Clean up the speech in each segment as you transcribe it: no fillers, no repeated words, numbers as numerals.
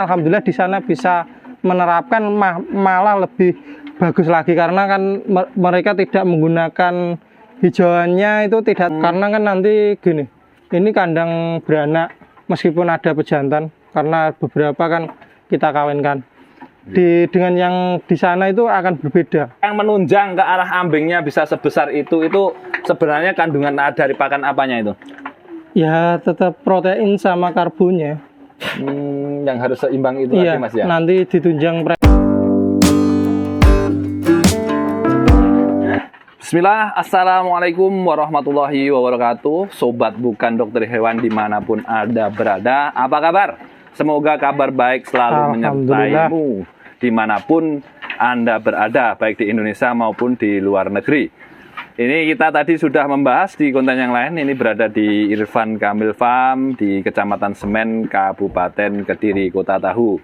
Alhamdulillah di sana bisa menerapkan malah lebih bagus lagi karena kan mereka tidak menggunakan hijauannya itu tidak karena kan nanti gini, ini kandang beranak meskipun ada pejantan karena beberapa kan kita kawinkan. Dengan yang di sana itu akan berbeda. Yang menunjang ke arah ambingnya bisa sebesar itu sebenarnya kandungan dari pakan apanya itu? Ya tetap protein sama karbonnya. Yang harus seimbang itu iya, lagi Mas ya? Nanti ditunjang. Bismillah, Assalamualaikum warahmatullahi wabarakatuh. Sobat Bukan Dokter Hewan dimanapun Anda berada, apa kabar? Semoga kabar baik selalu menyertaimu dimanapun Anda berada, baik di Indonesia maupun di luar negeri. Ini kita tadi sudah membahas di konten yang lain. Ini berada di Irfan Kamil Farm di Kecamatan Semen, Kabupaten Kediri, Kota Tahu.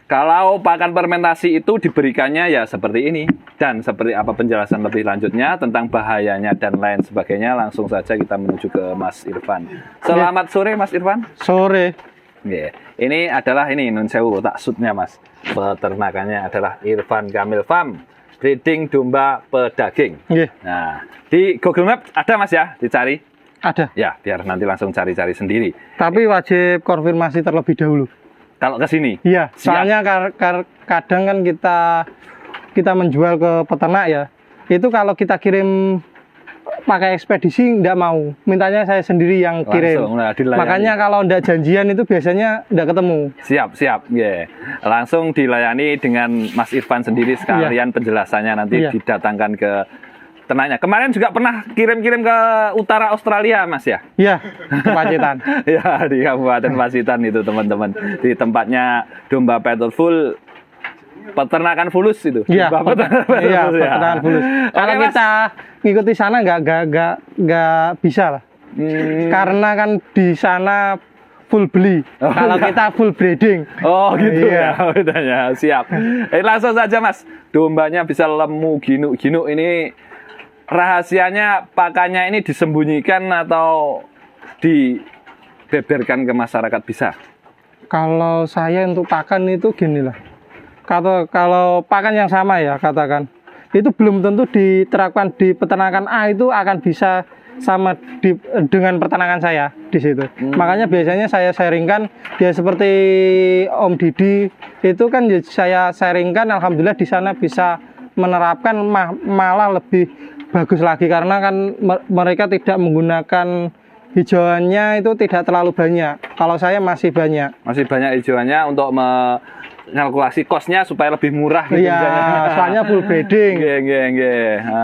Kalau pakan fermentasi itu diberikannya ya seperti ini. Dan seperti apa penjelasan lebih lanjutnya tentang bahayanya dan lain sebagainya, langsung saja kita menuju ke Mas Irfan. Selamat sore Mas Irfan. Sore. Yeah. Ini adalah nun sewu tak sutnya Mas. Peternakannya adalah Irfan Kamil Farm, breeding domba pedaging. Yeah. Nah, di Google Maps ada Mas ya, dicari? Ada. Ya, biar nanti langsung cari-cari sendiri. Tapi wajib konfirmasi terlebih dahulu. Kalau ke sini? Iya, soalnya kadang kan kita menjual ke peternak ya. Itu kalau kita kirim pakai ekspedisi nggak mau, mintanya saya sendiri yang kirim. Langsung, makanya kalau nggak janjian itu biasanya nggak ketemu. Siap, yeah. Langsung dilayani dengan Mas Irfan sendiri sekalian penjelasannya nanti didatangkan ke ternaknya. Kemarin juga pernah kirim-kirim ke utara Australia Mas ya? Iya, ke Pacitan. Ya, di Kabupaten Pacitan itu teman-teman. Di tempatnya domba peterful, peternakan fulus itu. Iya, peternakan fulus. Kalau kita ngikuti sana nggak bisa lah. Karena kan di sana full beli. Kalau kita full breeding. Oh gitu ya, bedanya. Siap. Langsung saja Mas. Dombanya bisa lemu ginu ini rahasianya pakannya ini disembunyikan atau dibeberkan ke masyarakat bisa? Kalau saya untuk pakan itu gini lah. Kalau pakan yang sama ya katakan, itu belum tentu diterapkan di peternakan A itu akan bisa sama dengan peternakan saya di situ. Makanya biasanya saya sharingkan ya seperti Om Didi itu kan saya sharingkan, alhamdulillah di sana bisa menerapkan malah lebih bagus lagi karena kan mereka tidak menggunakan hijauannya itu tidak terlalu banyak. Kalau saya masih banyak. Masih banyak hijauannya untuk kalkulasi kosnya supaya lebih murah gitu. Iya, soalnya full breeding.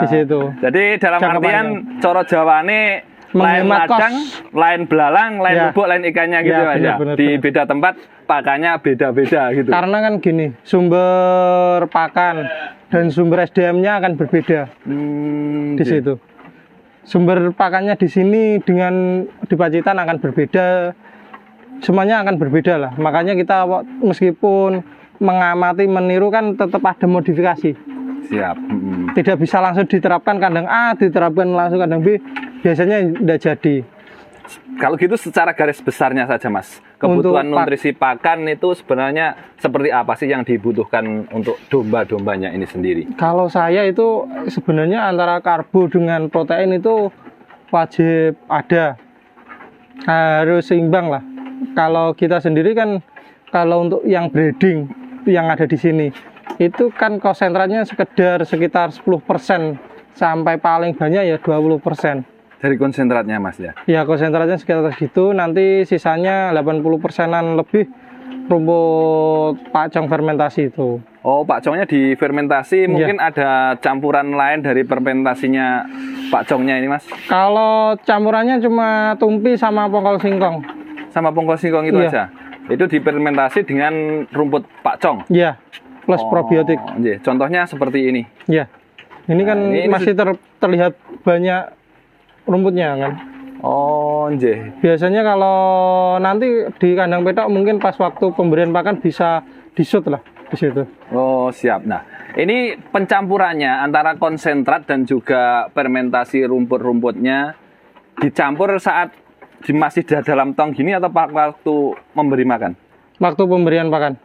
Di situ. Jadi dalam artian coro Jawane lain ladang, lain belalang, lain bubuk, lain ikannya gitu aja. Di beda tempat pakannya beda-beda gitu. Karena kan gini, sumber pakan dan sumber SDM-nya akan berbeda. Di situ. Sumber pakannya di sini dengan di Pacitan akan berbeda. Semuanya akan berbeda lah. Makanya kita meskipun mengamati, meniru kan tetap ada modifikasi. Siap. Tidak bisa langsung diterapkan kandang A, diterapkan langsung kandang B. Biasanya tidak jadi. Kalau gitu secara garis besarnya saja Mas, kebutuhan nutrisi pakan itu sebenarnya seperti apa sih yang dibutuhkan untuk domba-dombanya ini sendiri? Kalau saya itu sebenarnya antara karbo dengan protein itu wajib ada. Harus seimbang lah. Kalau kita sendiri kan, kalau untuk yang breeding yang ada di sini itu kan konsentratnya sekitar 10% sampai paling banyak ya 20%. Dari konsentratnya Mas ya? Ya konsentratnya sekitar segitu, nanti sisanya 80%-an lebih rumput pakcong fermentasi itu. Oh, pakcongnya difermentasi, mungkin ada campuran lain dari fermentasinya pakcongnya ini Mas? Kalau campurannya cuma tumpi sama pongkol singkong. Sama pongkol singkong itu aja? Itu difermentasi dengan rumput pakcong? Iya, plus probiotik. Contohnya seperti ini? Iya, ini kan ini masih terlihat banyak rumputnya kan. Oh, biasanya kalau nanti di kandang petok mungkin pas waktu pemberian pakan bisa disut lah di situ. Oh, siap. Nah, ini pencampurannya antara konsentrat dan juga fermentasi rumput-rumputnya dicampur saat masih dalam tong gini atau waktu memberi makan? waktu pemberian pakan.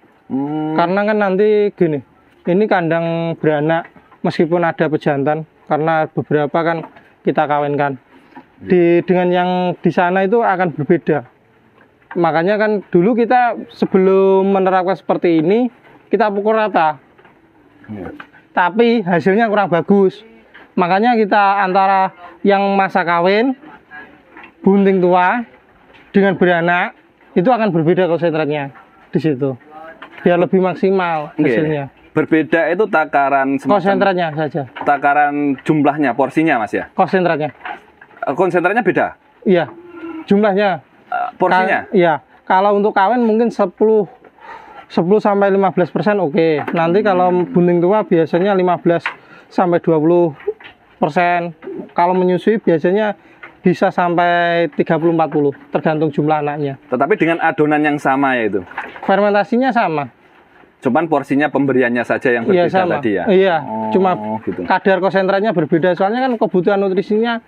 Karena kan nanti gini, ini kandang beranak meskipun ada pejantan, karena beberapa kan kita kawinkan. Dengan yang di sana itu akan berbeda. Makanya kan dulu kita sebelum menerapkan seperti ini, kita pukul rata. Tapi hasilnya kurang bagus. Makanya kita antara yang masa kawin, bunting tua, dengan beranak, itu akan berbeda konsentratnya di situ. Biar lebih maksimal hasilnya. Berbeda itu takaran Konsentratnya saja. Takaran jumlahnya, porsinya Mas ya? Konsentratnya. Konsentratnya beda? Iya. Jumlahnya. Porsinya? Iya. Kalau untuk kawin mungkin 10 sampai 15% oke. Nanti kalau bunting tua biasanya 15 sampai 20%. Kalau menyusui biasanya bisa sampai 30-40 tergantung jumlah anaknya. Tetapi dengan adonan yang sama ya itu? Fermentasinya sama. Cuman porsinya pemberiannya saja yang berbeda Iya, sama. tadi ya? Iya, Oh, cuma gitu. kadar konsentratnya berbeda. Soalnya kan kebutuhan nutrisinya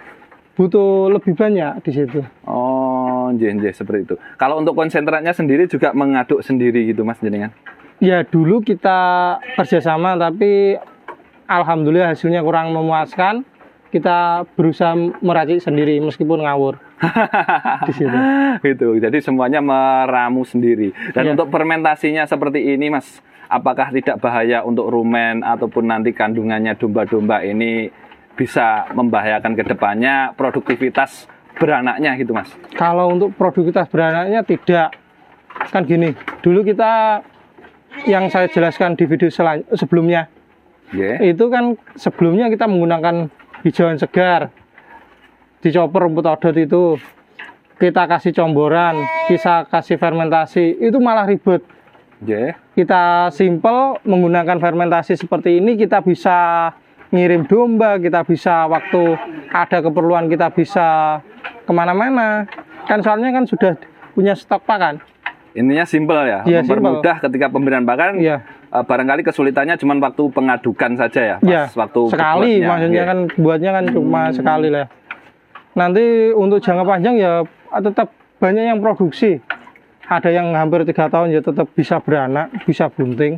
butuh lebih banyak di situ. Oh, nggih, seperti itu. Kalau untuk konsentratnya sendiri juga mengaduk sendiri gitu Mas jenengan? Ya dulu kita kerjasama tapi alhamdulillah hasilnya kurang memuaskan. Kita berusaha meracik sendiri meskipun ngawur di situ. Gitu. Jadi semuanya meramu sendiri. Dan Iya. untuk fermentasinya seperti ini Mas, apakah tidak bahaya untuk rumen ataupun nanti kandungannya domba-domba ini bisa membahayakan ke depannya produktivitas beranaknya gitu Mas? Kalau untuk produktivitas beranaknya tidak. Kan gini, dulu kita yang saya jelaskan di video sebelumnya, itu kan sebelumnya kita menggunakan hijauan segar, dicoper rumput odot itu, kita kasih comboran, kita kasih fermentasi, itu malah ribet. Kita simple menggunakan fermentasi seperti ini, kita bisa ngirim domba, kita bisa waktu ada keperluan kita bisa kemana-mana. Kan soalnya kan sudah punya stok pakan. Intinya simpel ya, Iya, mempermudah ketika pemberian pakan. Iya. Barangkali kesulitannya cuma waktu pengadukan saja ya, Ya, waktu sekali kebuatnya. maksudnya Iya. kan buatnya kan cuma sekali lah. Nanti untuk jangka panjang ya tetap banyak yang produksi. Ada yang hampir 3 tahun ya tetap bisa beranak, bisa bunting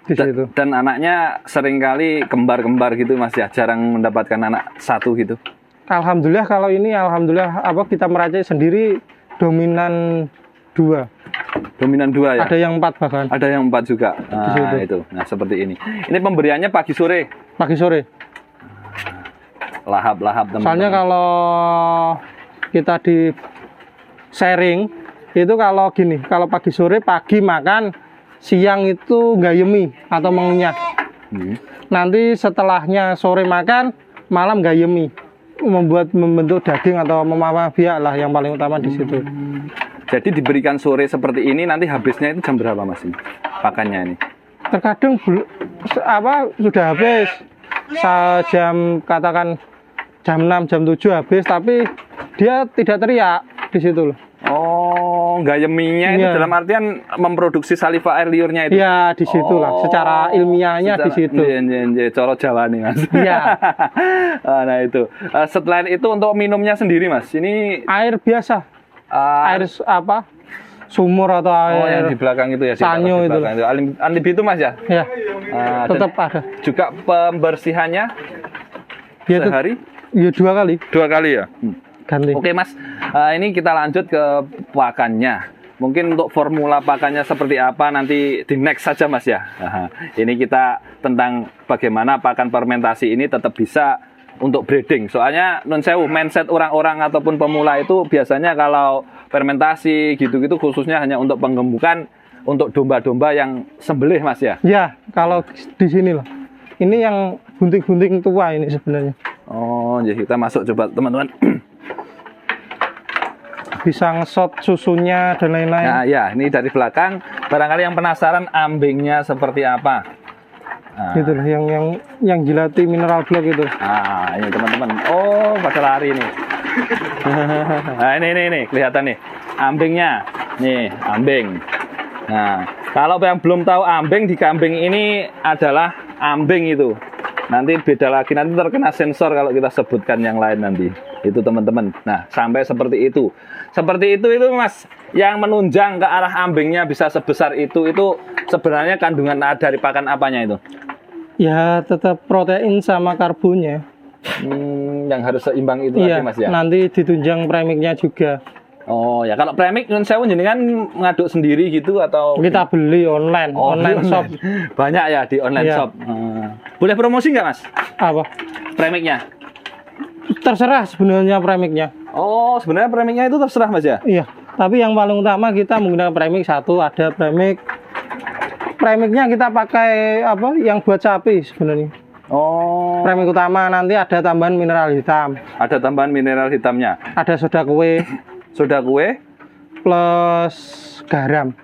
di situ. Dan anaknya seringkali kembar-kembar gitu Mas ya, jarang mendapatkan anak satu gitu. Alhamdulillah kalau ini alhamdulillah kita meracik sendiri dominan 2. Dominan 2 ya? Ada yang 4 bahkan. Ada yang 4 juga. Nah, situ. itu. Nah, seperti ini. Ini pemberiannya pagi sore. Pagi sore. Lahap-lahap teman-teman. Soalnya kalau kita di sharing itu kalau gini, kalau pagi sore pagi makan, siang itu gayemi atau mengunyah. Nanti setelahnya sore makan, malam gayemi. Membentuk daging atau memamah biak lah yang paling utama di situ. Jadi diberikan sore seperti ini, nanti habisnya itu jam berapa Mas ini? Pakannya ini? Terkadang sudah habis. Jam katakan jam 6, jam 7 habis, tapi dia tidak teriak di situ loh. Oh, gayeminya itu Iya. dalam artian memproduksi saliva air liurnya itu? Ya di situlah. Secara ilmiahnya di situ. Coro Jawa nih Mas. Iya. Nah itu. Setelah itu untuk minumnya sendiri Mas, ini Air biasa. Air sumur atau oh yang air di belakang itu ya, di sanyo itu. belakang itu. Alibi itu Mas ya? Ya, Dan tetap ada. juga pembersihannya Ya, sehari ya 2 kali 2 kali ya. ganti. Oke Mas, ini kita lanjut ke pakannya. Mungkin untuk formula pakannya seperti apa nanti di next saja Mas ya. Ini kita tentang bagaimana pakan fermentasi ini tetap bisa untuk breeding. Soalnya non sewu, mindset orang-orang ataupun pemula itu biasanya kalau fermentasi gitu-gitu khususnya hanya untuk penggembukan untuk domba-domba yang sembelih Mas ya. Ya, kalau di sini loh. Ini yang bunting-bunting tua ini sebenarnya. Oh, jadi kita masuk coba teman-teman. Bisa ngesot susunya dan lain-lain. Nah, ya, ini dari belakang. Barangkali yang penasaran ambingnya seperti apa. Nah, Gitu loh, yang jilati mineral block itu. nah, ini teman-teman. Oh, pada lari nih. Nah, ini kelihatan nih. Ambingnya. Nih, ambing. Nah, kalau yang belum tahu ambing di kambing ini adalah ambing itu. Nanti beda lagi, nanti terkena sensor kalau kita sebutkan yang lain nanti. Itu teman-teman. Nah, sampai seperti itu. Seperti itu Mas, yang menunjang ke arah ambingnya bisa sebesar itu sebenarnya kandungan dari pakan apanya itu? Ya tetap protein sama karbonnya. Yang harus seimbang itu Iya, lagi Mas ya. nanti ditunjang premiknya juga. Oh ya, kalau premik nun sewu jenengan ngaduk sendiri gitu atau Kita beli online, Oh, online di shop. Banyak ya di online Iya. shop. Boleh promosi nggak Mas? Apa? Premiknya? Terserah sebenarnya premiknya. Oh, sebenarnya premiknya itu terserah Mas ya? Iya, tapi yang paling utama kita menggunakan premik satu, ada premiknya kita pakai apa? Yang buat sapi sebenarnya. Oh, Premik utama, nanti ada tambahan mineral hitam, ada tambahan mineral hitamnya. ada soda kue Soda kue plus garam.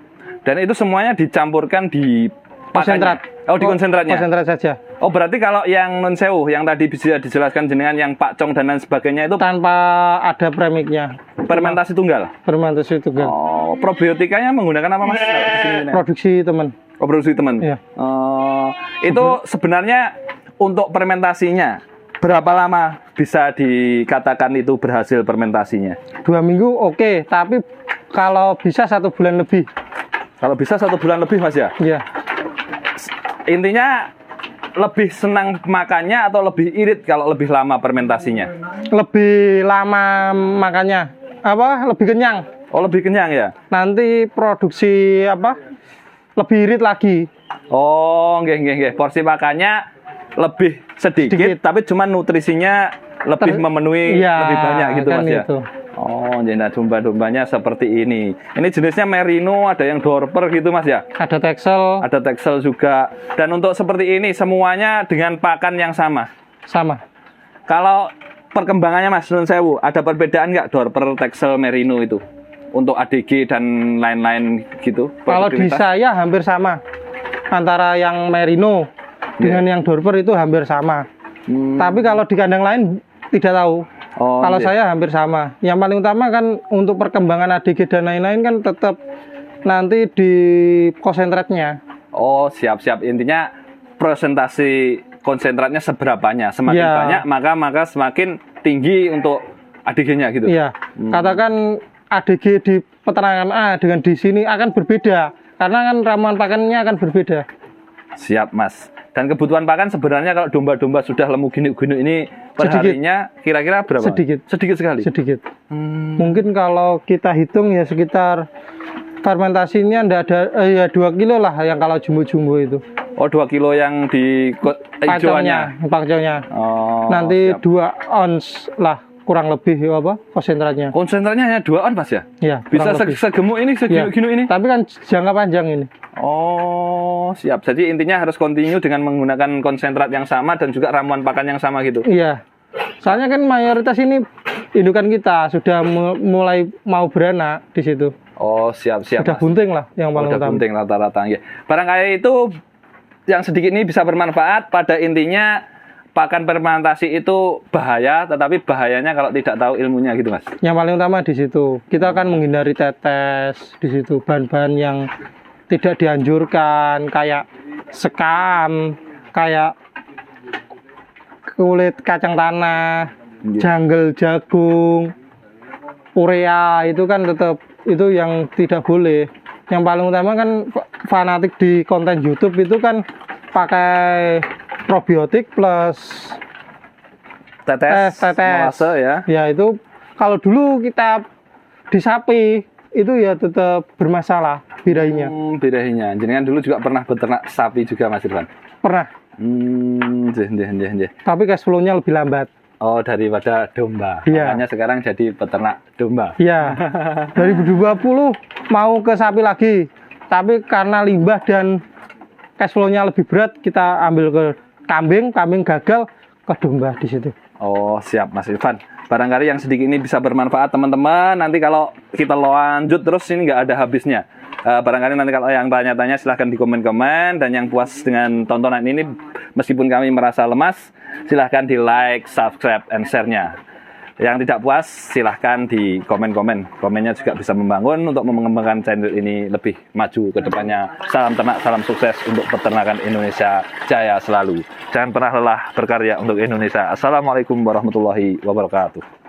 dan itu semuanya dicampurkan di Konsentrat. pakannya. Oh, di konsentratnya. Konsentrat saja. Oh, berarti kalau yang nun sewu yang tadi bisa dijelaskan jenengan yang pakcong dan lain sebagainya itu Tanpa ada premiknya. fermentasi tunggal. Fermentasi itu kan. Oh, probiotikanya menggunakan apa Mas? Kalau di sini? Produksi teman. Oh, produksi teman. Iya. Itu sebenarnya untuk fermentasinya berapa lama bisa dikatakan itu berhasil fermentasinya? 2 minggu oke, tapi kalau bisa 1 bulan lebih. Kalau bisa 1 bulan lebih Mas ya. Iya. Intinya lebih senang makannya atau lebih irit kalau lebih lama fermentasinya? Lebih lama makannya. Apa? Lebih kenyang. Oh, lebih kenyang ya. Nanti produksi apa? Lebih irit lagi. Oh, nggih. Porsi makannya lebih sedikit. Tapi cuma nutrisinya lebih memenuhi, Iya, lebih banyak gitu kan Mas ya. itu. Oh, jadi domba-dombanya seperti ini. Ini jenisnya merino, ada yang dorper gitu Mas ya. Ada Texel Ada Texel juga. Dan untuk seperti ini semuanya dengan pakan yang sama. sama. Kalau perkembangannya Mas Nun Sewu, ada perbedaan nggak dorper, Texel, merino itu? Untuk ADG dan lain-lain gitu? Kalau di produktivitas? saya hampir sama. Antara yang merino dengan yang dorper itu hampir sama. Tapi kalau di kandang lain tidak tahu. Oh, Kalau iya. saya hampir sama. Yang paling utama kan untuk perkembangan ADG dan lain-lain kan tetap nanti di konsentratnya. Oh, siap-siap. Intinya presentasi konsentratnya seberapanya. Semakin Iya. banyak, maka semakin tinggi untuk ADG-nya gitu. Iya. Katakan ADG di peternakan A dengan di sini akan berbeda. Karena kan ramuan pakannya akan berbeda. Siap, Mas. Dan kebutuhan pakan sebenarnya kalau domba-domba sudah lemu gini-gini ini Sedikit. perharinya kira-kira berapa? Sedikit. Sedikit sekali. Sedikit. Mungkin kalau kita hitung ya sekitar fermentasinya ndak ada ya 2 kilo lah yang kalau jumbo-jumbo itu. Oh, 2 kilo yang di hijauannya. Pakconya. Oh, Nanti siap. 2 ons lah kurang lebih apa konsentratnya. Konsentratnya hanya 2 on, Mas ya? Iya, Bisa kurang lebih. segemuk ini, Iya. segini ini? Tapi kan jangka panjang ini. Oh, siap. Jadi intinya harus continue dengan menggunakan konsentrat yang sama dan juga ramuan pakan yang sama gitu. Iya. Soalnya kan mayoritas ini indukan kita sudah mulai mau beranak di situ. Oh, siap-siap. Sudah Mas. bunting lah yang paling Udah utama. bunting rata-rata. Ya. Barangkali itu yang sedikit ini bisa bermanfaat. Pada intinya pakan fermentasi itu bahaya, tetapi bahayanya kalau tidak tahu ilmunya gitu, Mas. Yang paling utama di situ. Kita akan menghindari tetes di situ, bahan-bahan yang tidak dianjurkan kayak sekam, kayak kulit kacang tanah, Iya. jungle jagung, urea itu kan tetap itu yang tidak boleh. Yang paling utama kan fanatik di konten YouTube itu kan pakai probiotik plus Tetes, molase ya. Ya itu kalau dulu kita di sapi itu ya tetap bermasalah birahinya. Birahinya. Jenengan dulu juga pernah beternak sapi juga, Mas Irfan? Pernah, Nggih. tapi cash flow-nya lebih lambat. Oh, daripada domba. Iya. Makanya sekarang jadi peternak domba. Ya, 2020 mau ke sapi lagi, tapi karena limbah dan cash flow-nya lebih berat, kita ambil ke kambing gagal, ke domba di situ. Oh, siap Mas Irfan. Barangkali yang sedikit ini bisa bermanfaat teman-teman. Nanti kalau kita lanjut terus ini nggak ada habisnya. Barangkali nanti kalau yang tanya-tanya silahkan di komen-komen. Dan yang puas dengan tontonan ini, meskipun kami merasa lemas, silahkan di like, subscribe, and share-nya. Yang tidak puas silahkan di komen-komen. Komennya juga bisa membangun untuk mengembangkan channel ini lebih maju ke depannya. Salam ternak, salam sukses untuk peternakan Indonesia Jaya selalu. Jangan pernah lelah berkarya untuk Indonesia. Assalamualaikum warahmatullahi wabarakatuh.